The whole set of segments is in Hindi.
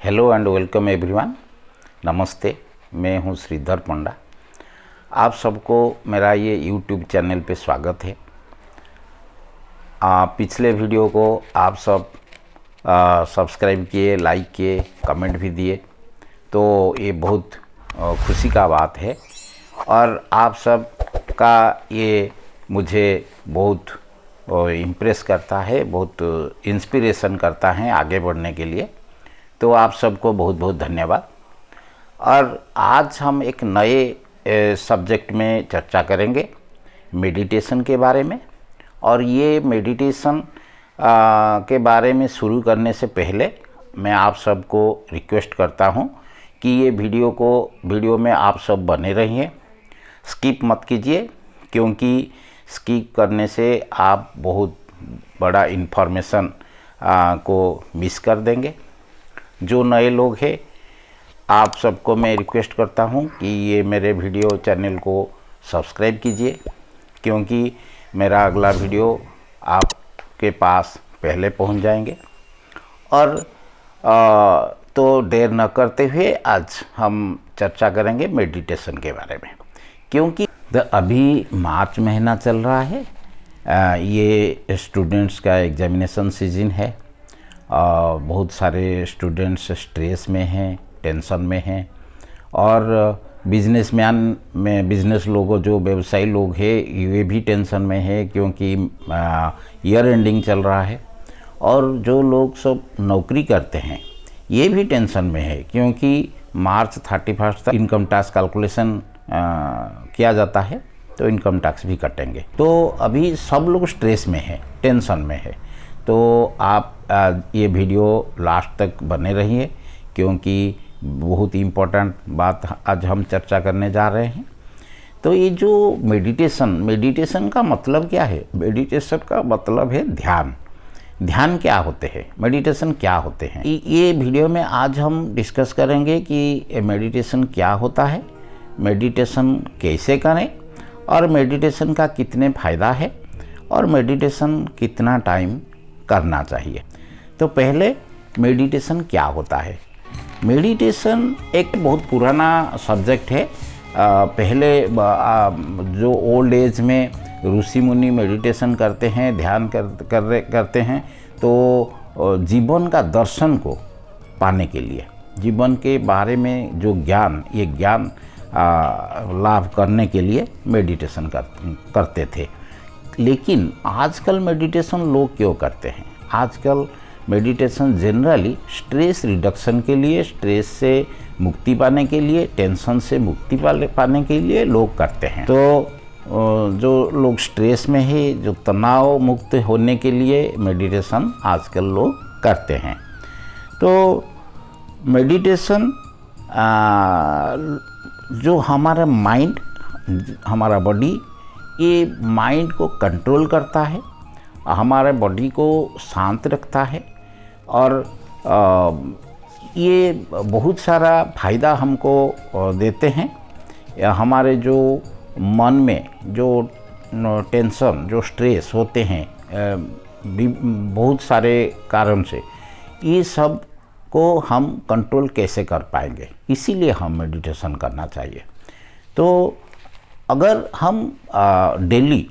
Hello and welcome everyone. नमस्ते, मैं हूं श्रीधर पंडा। आप सबको मेरा ये यूट्यूब चैनल पे स्वागत है। पिछले वीडियो को आप सब सब्सक्राइब किए, लाइक किए, कमेंट भी दिए, तो ये बहुत खुशी का बात है और आप सब का ये मुझे बहुत इम्प्रेस करता है, बहुत इंस्पिरेशन करता है आगे बढ़ने के लिए। तो आप सबको बहुत बहुत धन्यवाद। और आज हम एक नए सब्जेक्ट में चर्चा करेंगे, मेडिटेशन के बारे में। और ये मेडिटेशन के बारे में शुरू करने से पहले मैं आप सबको रिक्वेस्ट करता हूँ कि ये वीडियो में आप सब बने रहिए, स्किप मत कीजिए, क्योंकि स्किप करने से आप बहुत बड़ा इन्फॉर्मेशन को मिस कर देंगे। जो नए लोग हैं आप सबको मैं रिक्वेस्ट करता हूं कि ये मेरे वीडियो चैनल को सब्सक्राइब कीजिए, क्योंकि मेरा अगला वीडियो आपके पास पहले पहुंच जाएंगे। और तो देर न करते हुए आज हम चर्चा करेंगे मेडिटेशन के बारे में, क्योंकि अभी मार्च महीना चल रहा है। ये स्टूडेंट्स का एग्जामिनेशन सीजन है। बहुत सारे स्टूडेंट्स स्ट्रेस में हैं, टेंशन में हैं, और बिजनेस लोगों, जो व्यवसायी लोग हैं, ये भी टेंशन में है, क्योंकि ईयर एंडिंग चल रहा है। और जो लोग सब नौकरी करते हैं ये भी टेंशन में है, क्योंकि मार्च 31 तक इनकम टैक्स कैलकुलेशन किया जाता है, तो इनकम टैक्स भी कटेंगे। तो अभी सब लोग स्ट्रेस में है, टेंशन में है। तो आप ये वीडियो लास्ट तक बने रहिए, क्योंकि बहुत इम्पोर्टेंट बात आज हम चर्चा करने जा रहे हैं। तो ये जो मेडिटेशन का मतलब क्या है? मेडिटेशन का मतलब है ध्यान क्या होते हैं, मेडिटेशन क्या होते हैं। ये वीडियो में आज हम डिस्कस करेंगे कि मेडिटेशन क्या होता है, मेडिटेशन कैसे करें, और मेडिटेशन का कितने फ़ायदा है, और मेडिटेशन कितना टाइम करना चाहिए। तो पहले मेडिटेशन क्या होता है? मेडिटेशन एक बहुत पुराना सब्जेक्ट है। पहले जो ओल्ड एज में ऋषि मुनि मेडिटेशन करते हैं, ध्यान करते हैं, तो जीवन का दर्शन को पाने के लिए, जीवन के बारे में जो ज्ञान लाभ करने के लिए मेडिटेशन करते थे। लेकिन आजकल मेडिटेशन लोग क्यों करते हैं? आजकल मेडिटेशन जनरली स्ट्रेस रिडक्शन के लिए, स्ट्रेस से मुक्ति पाने के लिए, टेंशन से मुक्ति पाने के लिए लोग करते हैं। तो जो लोग स्ट्रेस में है, जो तनाव मुक्त होने के लिए मेडिटेशन आजकल लोग करते हैं। तो मेडिटेशन जो हमारा माइंड, हमारा बॉडी, ये माइंड को कंट्रोल करता है, हमारे बॉडी को शांत रखता है, और ये बहुत सारा फ़ायदा हमको देते हैं। हमारे जो मन में जो टेंशन, जो स्ट्रेस होते हैं बहुत सारे कारण से, ये सब को हम कंट्रोल कैसे कर पाएंगे, इसीलिए हम मेडिटेशन करना चाहिए। तो अगर हम डेली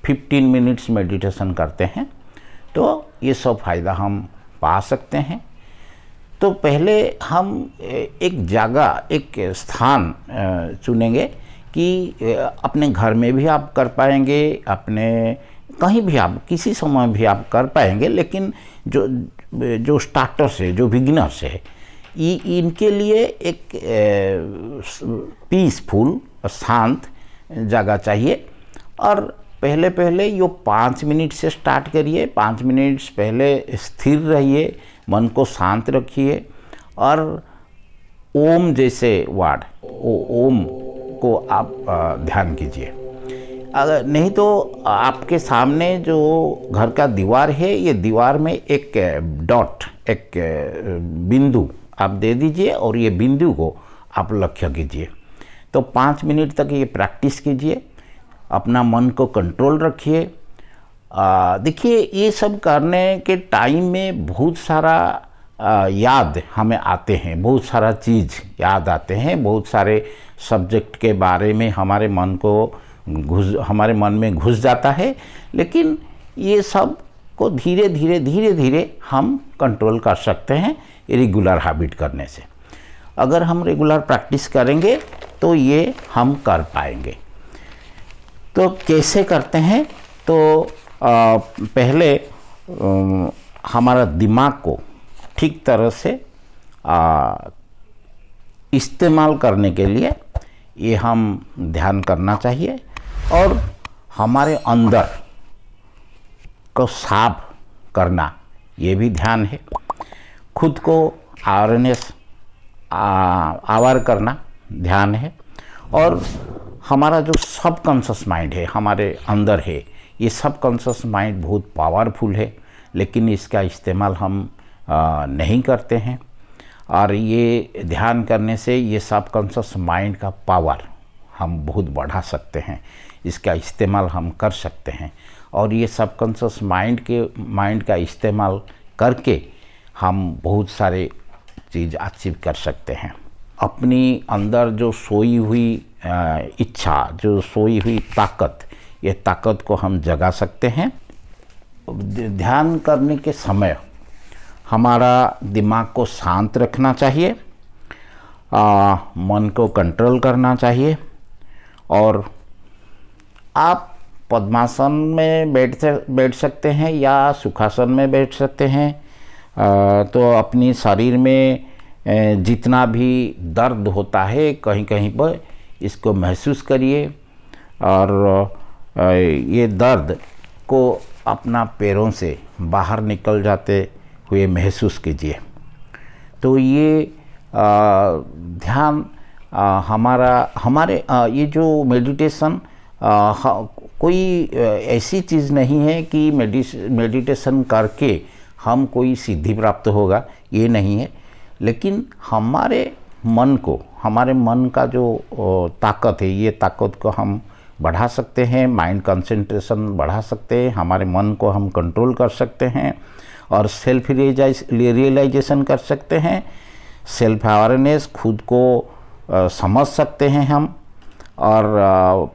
15 मिनट्स मेडिटेशन करते हैं तो ये सब फ़ायदा हम पा सकते हैं। तो पहले हम एक जगह, एक स्थान चुनेंगे कि अपने घर में भी आप कर पाएंगे, अपने कहीं भी आप किसी समय भी आप कर पाएंगे। लेकिन जो स्टार्टर्स है, जो बिगिनर्स है, इनके लिए एक पीसफुल, शांत जगह चाहिए। और पहले ये 5 मिनट से स्टार्ट करिए। 5 मिनट पहले स्थिर रहिए, मन को शांत रखिए, और ओम जैसे वर्ड, ओम को आप ध्यान कीजिए। अगर नहीं तो आपके सामने जो घर का दीवार है, ये दीवार में एक डॉट, एक बिंदु आप दे दीजिए, और ये बिंदु को आप लक्ष्य कीजिए। तो 5 मिनट तक ये प्रैक्टिस कीजिए, अपना मन को कंट्रोल रखिए। देखिए, ये सब करने के टाइम में बहुत सारा याद हमें आते हैं, बहुत सारा चीज़ याद आते हैं, बहुत सारे सब्जेक्ट के बारे में हमारे मन में घुस जाता है। लेकिन ये सब को धीरे धीरे हम कंट्रोल कर सकते हैं रेगुलर हैबिट करने से। अगर हम रेगुलर प्रैक्टिस करेंगे तो ये हम कर पाएंगे। तो कैसे करते हैं? तो पहले हमारा दिमाग को ठीक तरह से इस्तेमाल करने के लिए ये हम ध्यान करना चाहिए, और हमारे अंदर को साफ करना ये भी ध्यान है। खुद को अवेयरनेस आवर करना ध्यान है। और हमारा जो सबकॉन्शियस माइंड है हमारे अंदर है, ये सबकॉन्शियस माइंड बहुत पावरफुल है, लेकिन इसका इस्तेमाल हम नहीं करते हैं। और ये ध्यान करने से ये सबकॉन्शियस माइंड का पावर हम बहुत बढ़ा सकते हैं, इसका इस्तेमाल हम कर सकते हैं। और ये सबकॉन्शियस माइंड का इस्तेमाल करके हम बहुत सारे चीज़ अचीव कर सकते हैं। अपनी अंदर जो सोई हुई इच्छा, जो सोई हुई ताकत, ये ताकत को हम जगा सकते हैं। ध्यान करने के समय हमारा दिमाग को शांत रखना चाहिए, मन को कंट्रोल करना चाहिए। और आप पद्मासन में बैठ सकते हैं या सुखासन में बैठ सकते हैं। तो अपनी शरीर में जितना भी दर्द होता है कहीं कहीं पर, इसको महसूस करिए, और ये दर्द को अपना पैरों से बाहर निकल जाते हुए महसूस कीजिए। तो ये ध्यान हमारे ये जो मेडिटेशन कोई ऐसी चीज़ नहीं है कि मेडिटेशन करके हम कोई सिद्धि प्राप्त होगा, ये नहीं है। लेकिन हमारे मन का जो ताकत है, ये ताकत को हम बढ़ा सकते हैं, माइंड कंसंट्रेशन बढ़ा सकते हैं, हमारे मन को हम कंट्रोल कर सकते हैं, और सेल्फ रियलाइजेशन कर सकते हैं, सेल्फ अवेयरनेस, खुद को समझ सकते हैं हम। और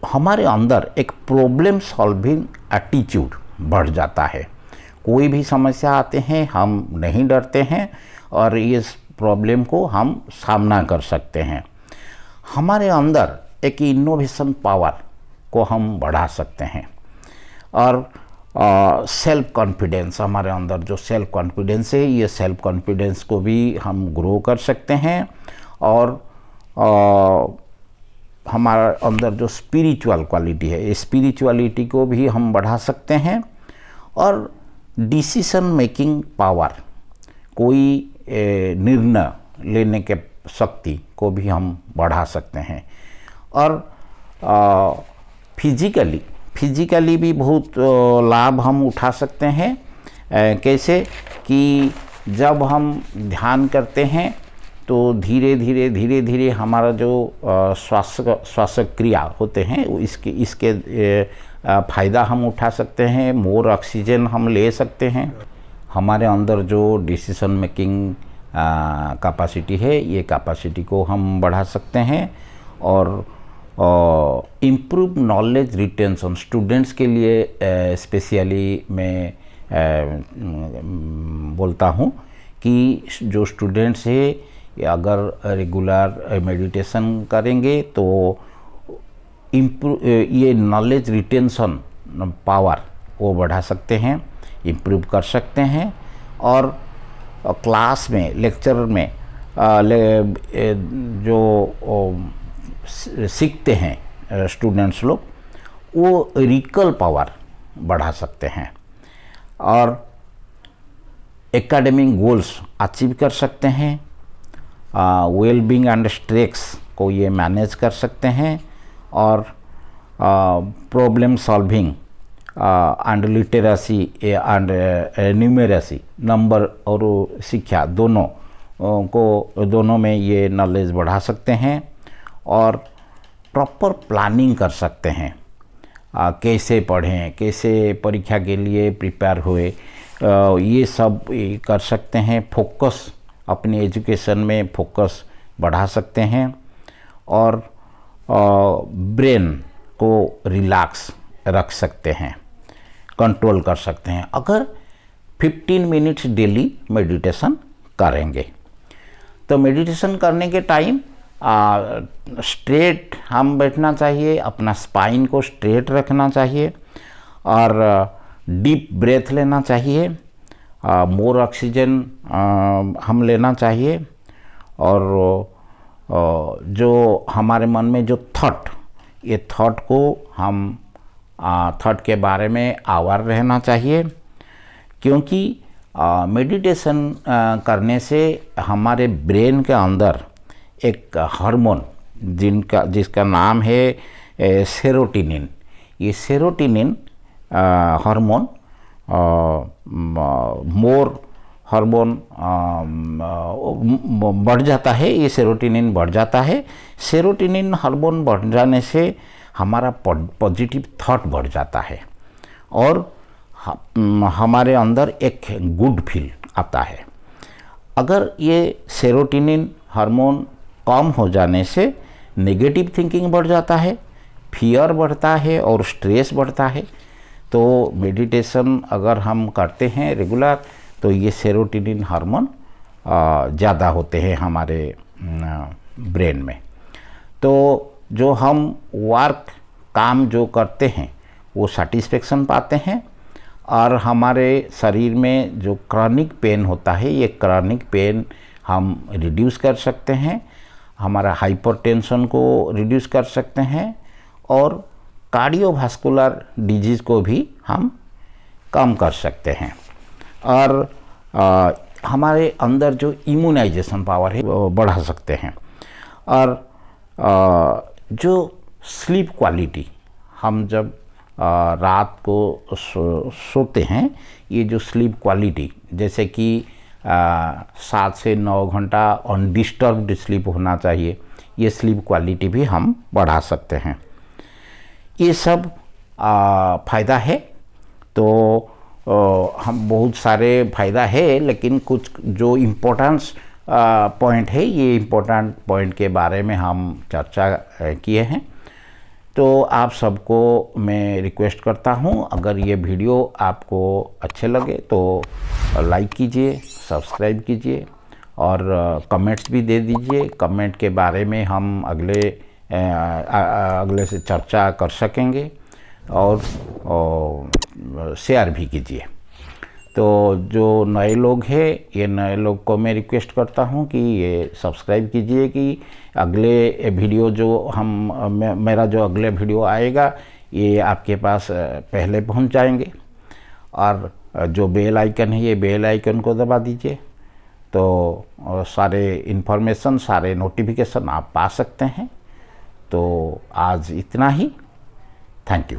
हमारे अंदर एक प्रॉब्लम सॉल्विंग एटीट्यूड बढ़ जाता है। कोई भी समस्या आते हैं हम नहीं डरते हैं, और इस प्रॉब्लम को हम सामना कर सकते हैं। हमारे अंदर एक इनोवेशन पावर को हम बढ़ा सकते हैं। और सेल्फ कॉन्फिडेंस, हमारे अंदर जो सेल्फ कॉन्फिडेंस है, ये सेल्फ कॉन्फिडेंस को भी हम ग्रो कर सकते हैं। और हमारे अंदर जो स्पिरिचुअल क्वालिटी है, स्पिरिचुअलिटी को भी हम बढ़ा सकते हैं। और डिसीजन मेकिंग पावर, कोई निर्णय लेने के शक्ति को भी हम बढ़ा सकते हैं। और फिजिकली भी बहुत लाभ हम उठा सकते हैं। कैसे कि जब हम ध्यान करते हैं तो धीरे धीरे हमारा जो श्वास क्रिया होते हैं इसके फ़ायदा हम उठा सकते हैं, मोर ऑक्सीजन हम ले सकते हैं। हमारे अंदर जो डिसीजन मेकिंग कैपेसिटी है, ये कैपेसिटी को हम बढ़ा सकते हैं। और इम्प्रूव नॉलेज रिटेंशन, स्टूडेंट्स के लिए स्पेशली मैं बोलता हूँ कि जो स्टूडेंट्स है, अगर रेगुलर मेडिटेशन करेंगे तो ये नॉलेज रिटेंशन पावर वो बढ़ा सकते हैं, इम्प्रूव कर सकते हैं। और क्लास में, लेक्चर में जो सीखते हैं स्टूडेंट्स लोग, वो रिकॉल पावर बढ़ा सकते हैं। और एकेडमिक गोल्स अचीव कर सकते हैं। वेलबींग एंड स्ट्रेस को ये मैनेज कर सकते हैं। और problem solving and literacy and numeracy, number और शिक्षा दोनों में ये नॉलेज बढ़ा सकते हैं। और प्रॉपर प्लानिंग कर सकते हैं, कैसे पढ़ें, कैसे परीक्षा के लिए प्रिपेयर हुए, ये सब कर सकते हैं। फोकस, अपनी एजुकेशन में फोकस बढ़ा सकते हैं और ब्रेन को रिलैक्स रख सकते हैं, कंट्रोल कर सकते हैं अगर 15 मिनट्स डेली मेडिटेशन करेंगे। तो मेडिटेशन करने के टाइम स्ट्रेट हम बैठना चाहिए, अपना स्पाइन को स्ट्रेट रखना चाहिए और डीप ब्रेथ लेना चाहिए, मोर ऑक्सीजन हम लेना चाहिए। और जो हमारे मन में जो थॉट, ये थॉट को हम थॉट के बारे में आवर रहना चाहिए, क्योंकि मेडिटेशन करने से हमारे ब्रेन के अंदर एक हार्मोन जिसका नाम है सेरोटोनिन, ये सेरोटोनिन हार्मोन मोर हार्मोन बढ़ जाता है, ये सेरोटोनिन बढ़ जाता है। सेरोटोनिन हार्मोन बढ़ जाने से हमारा पॉजिटिव थॉट बढ़ जाता है और हमारे अंदर एक गुड फील आता है। अगर ये सेरोटोनिन हार्मोन कम हो जाने से नेगेटिव थिंकिंग बढ़ जाता है, फियर बढ़ता है और स्ट्रेस बढ़ता है। तो मेडिटेशन अगर हम करते हैं रेगुलर तो ये सेरोटोनिन हार्मोन ज़्यादा होते हैं हमारे ब्रेन में। तो जो हम काम जो करते हैं वो सेटिस्फेक्शन पाते हैं और हमारे शरीर में जो क्रॉनिक पेन होता है, ये क्रॉनिक पेन हम रिड्यूस कर सकते हैं, हमारा हाइपरटेंशन को रिड्यूस कर सकते हैं और कार्डियोवास्कुलर डिजीज़ को भी हम कम कर सकते हैं। और हमारे अंदर जो इम्यूनाइजेशन पावर है वो बढ़ा सकते हैं। और जो स्लीप क्वालिटी, हम जब रात को सोते हैं, ये जो स्लीप क्वालिटी जैसे कि 7 से 9 घंटा अनडिस्टर्ब्ड स्लीप होना चाहिए, ये स्लीप क्वालिटी भी हम बढ़ा सकते हैं। ये सब फ़ायदा है। तो हम बहुत सारे फ़ायदा है, लेकिन कुछ जो इम्पोर्टेंस पॉइंट है, ये इम्पोर्टेंट पॉइंट के बारे में हम चर्चा किए हैं। तो आप सबको मैं रिक्वेस्ट करता हूँ, अगर ये वीडियो आपको अच्छे लगे तो लाइक कीजिए, सब्सक्राइब कीजिए और कमेंट्स भी दे दीजिए। कमेंट के बारे में हम अगले से चर्चा कर सकेंगे और शेयर भी कीजिए। तो जो नए लोग हैं, ये नए लोग को मैं रिक्वेस्ट करता हूँ कि ये सब्सक्राइब कीजिए कि अगले वीडियो जो मेरा जो अगले वीडियो आएगा ये आपके पास पहले पहुँच जाएंगे। और जो बेल आइकन है, ये बेल आइकन को दबा दीजिए, तो सारे इन्फॉर्मेशन, सारे नोटिफिकेशन आप पा सकते हैं। तो आज इतना ही। Thank you.